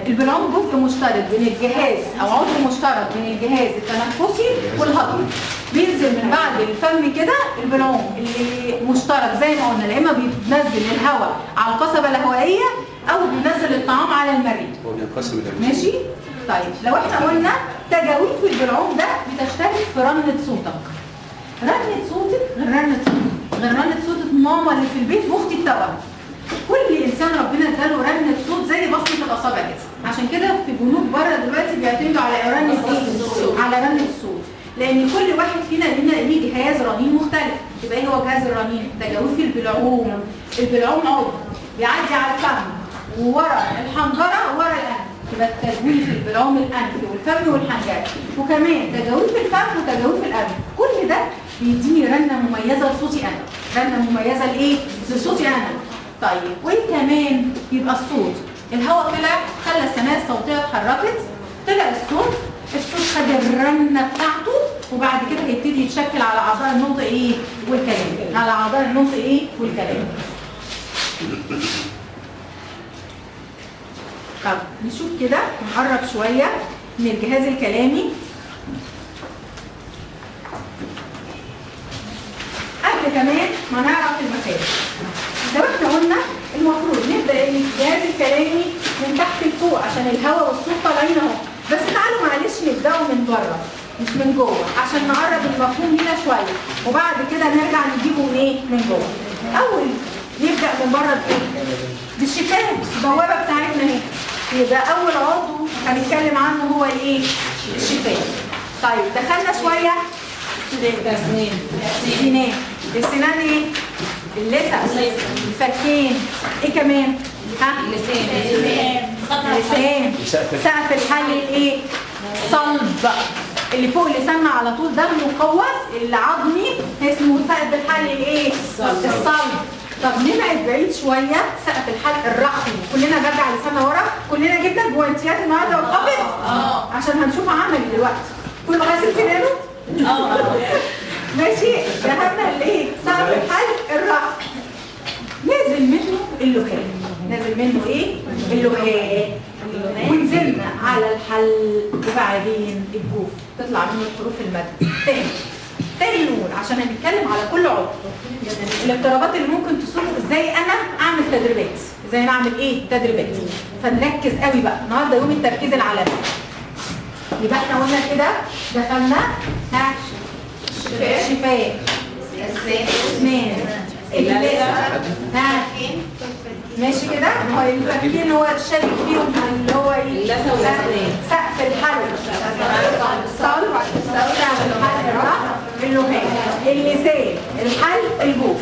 البلعوم جزء مشترك بين الجهاز او عضو مشترك بين الجهاز التنفسي والهضمي. بينزل من بعد الفم كده البلعوم اللي مشترك زي ما قلنا، يا اما بينزل الهواء على القصبه الهوائيه او بينزل الطعام على المريء. هو بينقسم الى ماشي؟ طيب لو احنا قلنا تجاويف البلعوم ده بتشترك في رنه صوتك. رنه صوتك غير رنه صوت ماما اللي في البيت واختي التوأم. كل انسان ربنا اداله رنه صوت زي بصمه الاصابع كده، عشان كده في بنوك بره دلوقتي بيعتمدوا على رنه ايه؟ على رنه الصوت، لان كل واحد فينا ليه جهاز رنين مختلف. يبقى ايه هو جهاز الرنين؟ تجاويف البلعوم. البلعوم عضو بيعدي على الفم وورا الحنجره وورا الانف، يبقى تجويف البلعوم الانفي والفم والحنجره، وكمان تجاويف الفم وتجاويف الانف. كل ده بيديني رنه مميزه لصوتي انا، رنه مميزه لايه؟ لصوتي انا. طيب وايه كمان؟ يبقى الصوت، الهواء طلع خلى السماء الصوتيه اتحركت، طلع الصوت خد الرنه بتاعته، وبعد كده هيبتدي يتشكل على اعضاء النطق ايه؟ والكلام. على اعضاء النطق ايه؟ والكلام. طب نشوف كده، نقرب شويه من الجهاز الكلامي. قبل كمان ما نعرف المخارج، لو احنا قلنا المفروض نبدا الجهاز الكلامي من تحت لفوق عشان الهواء والصوت طالعين اهو، بس تعالوا معلش نبداوا من بره مش من جوه عشان نقرب المفهوم هنا شويه، وبعد كده نرجع نجيبه من ايه؟ من جوه. اول نبدا من بره بايه؟ بالشفاه، البوابه بتاعتنا اهي. يبقى اول عضو هنتكلم عنه هو الايه؟ الشفاه. طيب دخلنا شويه السنان. السنان ايه؟ اللثه، الفكين، ايه كمان؟ ها؟ اللسان، سقف الحلق الايه؟ صلب، اللي فوق اللسان على طول ده مقوس العظمي اسمه سقف الحلق الايه؟ الصلب. طب نبعد بعيد شويه، سقف الحلق الرخوي، كلنا نرجع لساننا ورا، كلنا جبنا الجوانتيات النهارده والقبض عشان هنشوف عملي دلوقتي. كله غاسل سنانه؟ ماشي. دهنا الايه؟ سقف الحلق الرخوي. نازل منه اللهاب، نازل منه ايه؟ اللهاب، ونزلنا على الحلق وبعدين الجوف، تطلع منه حروف المد. تاني نقول عشان هنتكلم على كل عضو الاضطرابات اللي ممكن تصيبه، ازاي انا اعمل تدريبات، ازاي انا اعمل ايه؟ تدريبات. فنركز قوي بقى، النهارده يوم التركيز العالمي. يبقى احنا قلنا كده دخلنا ها شفاء، اسنان، اللثه، ها ماشي كده. هو الفكين هو الشابك فيهم اللي هو ايه؟ اللثه والاسنان، سقف الحلق الصلب، سقف الحلق الرخو، اللهاب، اللسان، الحلق، الجوف.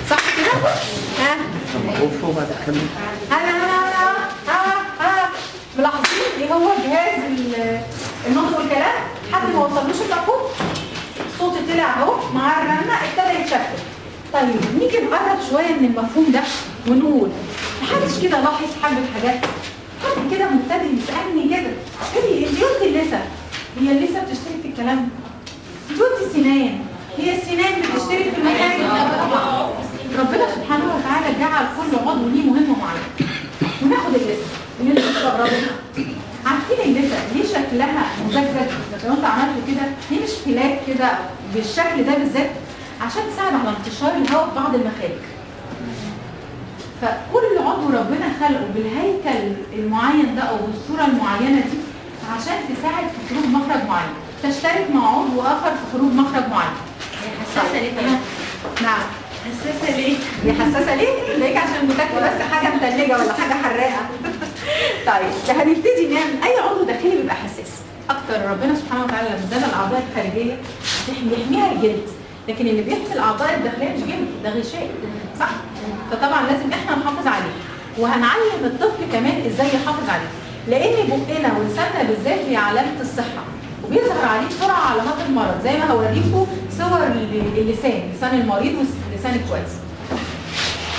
صح كده؟ ها؟ ملاحظين ايه هو جهاز النطق والكلام؟ حد ما وصلوش المفهوم؟ الصوت طلع اهو مع الرنه ابتدى يتشكل. طيب نيجي نقرب شويه من المفهوم ده ونقول، محدش كده لاحظ حاجه حاجات؟ حد كده مبتدئ يسالني كده، انت قلت اللثه، هي اللثه بتشترك في الكلام؟ انت قلت السنان، هي السنان بتشترك في المخارج؟ ربنا سبحانه وتعالى جعل كل عضو ليه مهمه معينه. وناخد اللثه اللي انتوا بتستغربوا، عارفين اللثه ليه شكلها مزجزج؟ لو انت عملته كده ليه مش فلات كده بالشكل ده بالذات؟ عشان تساعد على انتشار الهواء في بعض المخارج. فكل عضو ربنا خلقه بالهيكل المعين ده او بالصوره المعينه دي عشان تساعد في خروج مخرج معين، تشترك مع عضو اخر في خروج مخرج معين. هي حساسه ليه؟ نعم حساسه ليه؟ هي حساسه ليه؟ تلاقيك عشان بتاكل بس حاجه متلجه ولا حاجه حراقه. طيب هنبتدي نعمل اي عضو داخلي بيبقى حساس اكتر. ربنا سبحانه وتعالى لما ادانا الاعضاء الخارجيه يحميها الجلد، لكن اللي بيحمي الاعضاء الداخليه مش جلد، ده غشاء، صح؟ فطبعا لازم احنا نحافظ عليه، وهنعلم الطفل كمان ازاي يحافظ عليه، لان بقنا ولساننا بالذات هي علامه الصحه، وبيظهر عليه بسرعه علامات المرض، زي ما هوريكم صور اللسان، لسان المريض واللسان الكويس.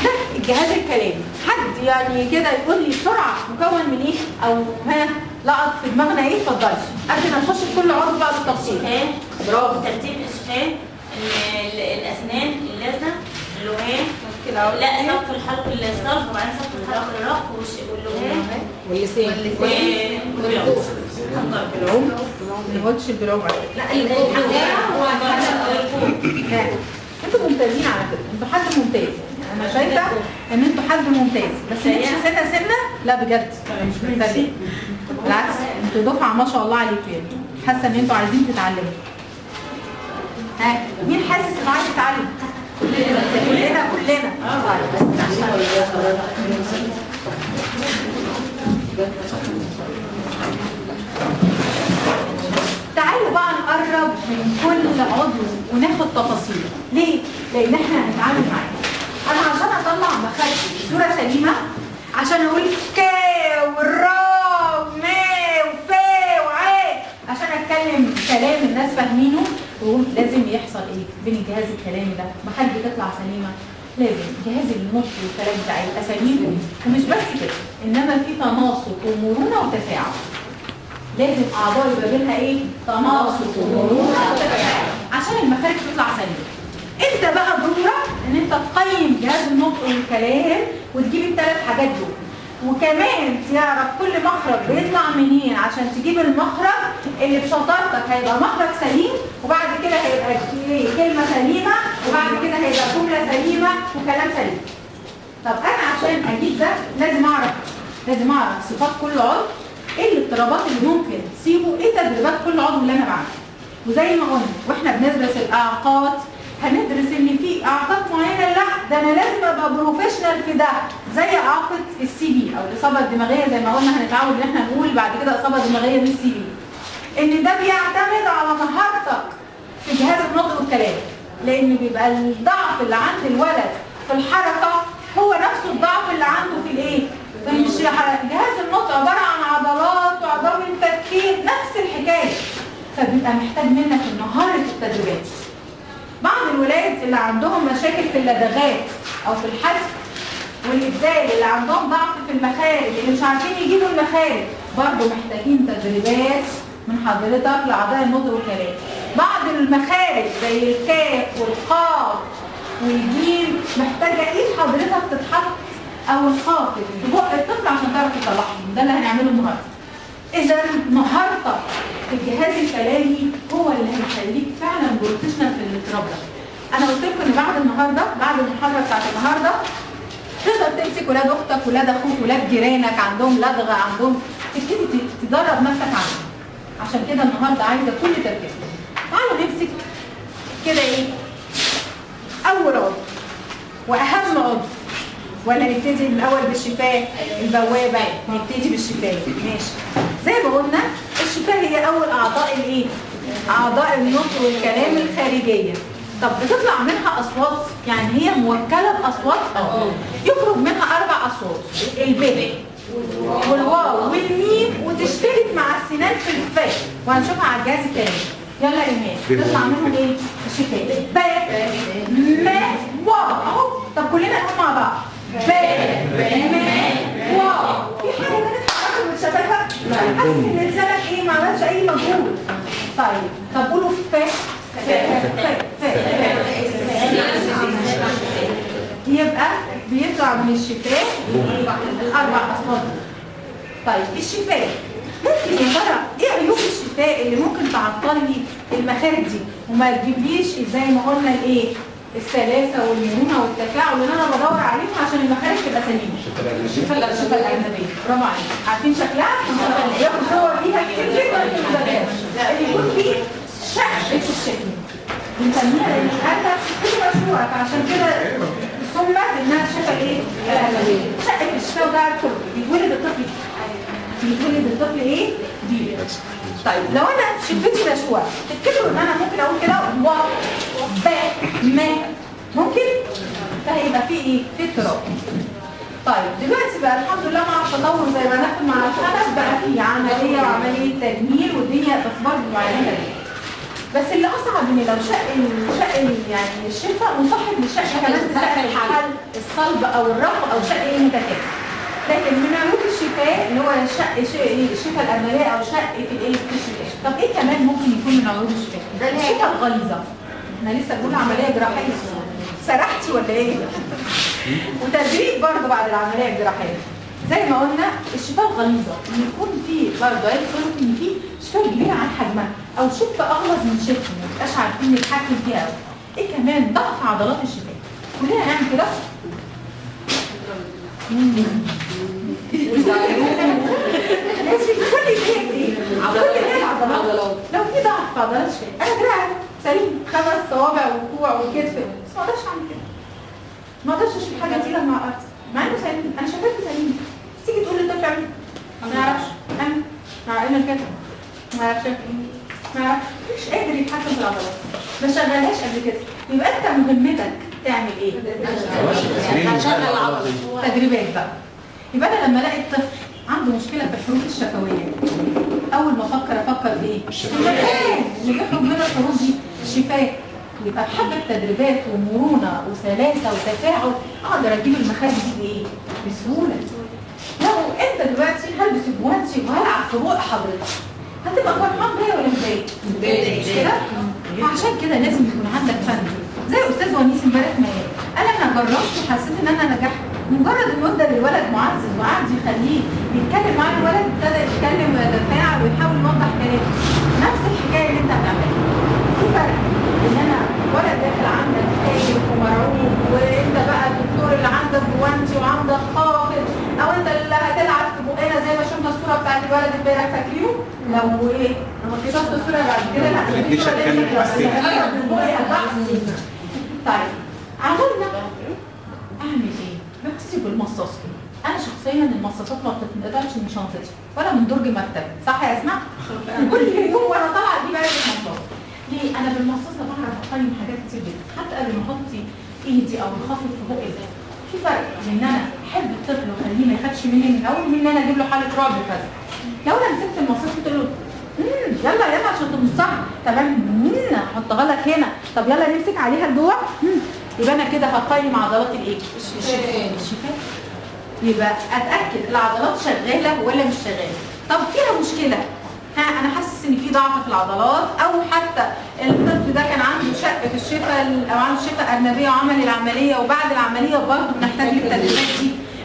ده الجهاز الكلامي. حد يعني كده يقول لي بسرعه مكون من ايه؟ او ها لقط في دماغنا ايه؟ اتفضلي قبل ما نخش في كل عضو بقى بالتفصيل. برافو. ترتيب الشفاه، الاسنان، اللثه، اللهاب، الاول؟ لا صف الحلق الصلب وبعدين صف الحلق الرق واللغات واللسان والعوم. بالعوم ما قلتش بالعوم لا الحجامه انتوا ممتازين على فكره، انتوا حد ممتاز. انا شايفه ان انتوا حد ممتاز، بس نمشي سنه لا بجد مش ممتازين، بالعكس انتوا دفعه ما شاء الله عليكم يعني. حاسه ان انتوا عايزين تتعلموا. مين حاسس انه عايز يتعلم؟ كلنا تعالوا بقى نقرب من كل عضو وناخد تفاصيل. ليه؟ لان احنا هنتعامل معاه. انا عشان اطلع مخارجي بصوره سليمه، عشان اقول كا والرا وما وفا وعا، عشان اتكلم كلام الناس فاهمينه، لازم يحصل ايه بين الجهاز الكلامي ده؟ مخارجي تطلع سليمه، لازم جهاز النطق والكلام بتاعي يبقى سليم، ومش بس كده، انما في تناسق ومرونه وتفاعل. لازم اعضاء يبقى بينها ايه؟ تناسق ومرونه وتفاعل عشان المخارج تطلع سليمه. انت بقى دورك ان انت تقيم جهاز النطق والكلام وتجيب الثلاث حاجات دول، وكمان تعرف كل مخرج بيطلع منين عشان تجيب المخرج اللي بشطارتك هيبقى مخرج سليم، وبعد كده هيبقى كلمه سليمه، وبعد كده هيبقى جمله سليمه وكلام سليم. طب انا عشان اجيب ده لازم اعرف صفات كل عضو، ايه الاضطرابات اللي ممكن تصيبه، ايه تدريبات كل عضو اللي انا بعملها. وزي ما قلنا واحنا بندرس الاعاقات، هندرس ان في اعاقات معينه لا ده انا لازم ابقى بروفيشنال في ده، زي اعاقه السي بي او الاصابه الدماغيه، زي ما قلنا هنتعود ان احنا نقول بعد كده اصابه دماغيه بالسي بي، ان ده بيعتمد على مهارتك في جهاز النطق والكلام، لان بيبقى الضعف اللي عند الولد في الحركه هو نفسه الضعف اللي عنده في الايه؟ في جهاز النطق عباره عن عضلات وعضلات التفكير نفس الحكايه، فبيبقى محتاج منك مهاره التدريبات. بعض الولاد اللي عندهم مشاكل في اللدغات او في الحذف والابدال، اللي عندهم ضعف في المخارج، اللي مش عارفين يجيبوا المخارج، برضه محتاجين تدريبات من حضرتك لاعضاء النطق والكلام. بعض المخارج زي الكاف والقاف والجيم محتاجه ايد حضرتك تتحط او الخافض في بق الطفل عشان تعرف تطلعهم، ده اللي هنعمله النهارده. اذا مهارتك في الجهاز الكلامي هو اللي هيخليك فعلا بروفيشنال في الاضطراب ده. انا قلت لكم ان بعد النهارده، بعد المحاضره بتاعت النهارده، تقدر تمسك ولاد اختك، ولاد اخوك، ولاد جيرانك عندهم لدغه، عندهم، تبتدي تدرب نفسك عنهم. عشان كده النهارده عايزه كل تركيزكم. تعالوا نمسك كده ايه؟ اول عضو واهم عضو، ولا نبتدي الاول بالشفاه؟ البوابه، نبتدي بالشفاه، ماشي. زي ما قلنا الشفاه هي اول اعضاء الايه؟ اعضاء النطق والكلام الخارجيه. طب بتطلع منها اصوات، يعني هي موكله باصوات، يخرج منها 4 اصوات، الب والواو والميم، وتشترك مع السنان في الفاء، وهنشوفها على الجهاز الكلامي. يلا يا ايمان، تطلع منهم ايه؟ الشفاه، ب ما واو اهو. طب كلنا نقول مع بعض، ب ما واو. في حاجه بنتحرك من الشفايف؟ حاسس ان لسانك ايه؟ ما عملش اي مجهود. طيب طب قولوا فاء، يبقى بيطلع من الشفاه 4 اصوات. طيب الشفاه ممكن يا ترى ايه عيوب الشفاه اللي ممكن تعطل لي المخارج دي وما تجيبليش زي ما قلنا الايه؟ السلاسه والمرونه والتفاعل اللي انا بدور عليهم عشان المخارج تبقى سليمه. الشفاه الارنبيه، برافو عليك. عارفين شكلها؟ ياخد صور ليها كتير جدا في المدرسه، يكون في شق في الشكل بنسميها الحاجه كل مشروع، فعشان كده سمت انها الشفه ايه؟ الارنبيه. شق الشفاه ده كله بيتولد الطفل ايه؟ دي. طيب لو انا شفتي مشروع، تفتكروا ان انا ممكن اقول كده و ب ما ممكن؟ فهيبقى في ايه؟ في اضطراب. طيب دلوقتي بقى الحمد لله مع التطور زي ما ناخد مع الخلف بقى في عمليه وعمليه تجميل والدنيا بس برضه معينه. بس اللي اصعب ان لو شق يعني الشفه مصاحب للشق كمان بسقف الحل الصلب او الرفع او شق المتكامل. لكن من عيوب الشفاه اللي هو الشفه الارنبيه او شق في الايه؟ في الشفاه. طب ايه كمان ممكن يكون من عيوب الشفاه؟ ده الشفه الغليظه. احنا لسه بنقول عمليه جراحيه. سرحتي ولا ايه؟ وتدريب برضه بعد العمليه الجراحيه. زي ما قلنا الشفاه الغليظه ان يكون في برضه يقول ان في شفاه كبيره عن حجمها او شفه اغلظ من شفه ما تبقاش عارفين نتحكم فيها قوي. ايه كمان؟ ضعف عضلات الشفاه. كلنا نعمل كده. ماشي كل ايه؟ عضلات. لو في ضعف في عضلات الشفاه انا دراعي سليم 5 صوابع وكوع وكتف بس ما اقدرش اعمل كده. ما اقدرش اشيل حاجه تقيله مع الارض مع انه سليم. انا شفايفي سليم. تيجي تقول للطفل اعمل ما يعرفش. انا مع ان كده ما يعرفش مش قادر يتحكم في العضلات. ما شغلهاش قبل كده. يبقى انت مهمتك تعمل ايه؟ هشغل العضلات. تدريبات بقى. يبقى انا لما الاقي الطفل عنده مشكله في الحروف الشفويه اول ما افكر في ايه؟ الشفاه اللي بيخرج منها الحروف دي الشفاه. يبقى بحبة تدريبات ومرونه وسلاسه وتفاعل اقدر اجيب المخارج دي بايه؟ بسهوله. لو انت دلوقتي هلبس الجوانتي وهلعب في بق حضرتك هتبقى فرحان بيا ولا مضايق؟ مش كده؟ عشان كده لازم يكون عندك فن. زي استاذ ونيس امبارح ما قال انا جربت وحسيت ان انا نجحت. مجرد انه ادى للولد معزز وقعد يخليه يتكلم معاه الولد ابتدى يتكلم ويتفاعل ويحاول يوضح كلامه. نفس الحكايه اللي انت بتعملها. في فرق ان انا ولد داخل عندك خايف ومرعوب وانت بقى الدكتور اللي عندك جوانتي وعندك خافض او انت اللي هتلعب في بقنا زي ما شفنا الصوره بتاعت الولد امبارح فاكرينه؟ لو ايه؟ لما شفت الصوره بعد كده لا طيب عملنا اعمل ايه؟ ببتدي بالمصاص. انا شخصيا المصاصات ما بتتقدرش من شنطتي ولا من درج مكتبي، صح يا اسماء؟ كل يوم وانا طالعه اجيب علبه مصاص. ليه؟ انا بالمصاص بعرف اقيم حاجات كتير جدا، حتى قبل ما احط ايدي او الخافض في بقي. في فرق بين ان انا احب الطفل واخليه ما يخافش مني من الاول ومن ان انا اجيب له حاله رعب كذا. لو انا مسكت المصاص قلت له يلا عشان تبصها تمام احطها لك هنا، طب يلا نمسك عليها لجوه يبقى انا كده هقيم عضلات الايه؟ الشفاه. يبقى اتاكد العضلات شغاله ولا مش شغاله. طب فيها مشكله انا حاسس ان في ضعف في العضلات او حتى الطفل ده كان عنده شق في الشفه او عنده شفه ارنبيه وعمل العمليه وبعد العمليه برضه بنحتاج للتدريبات دي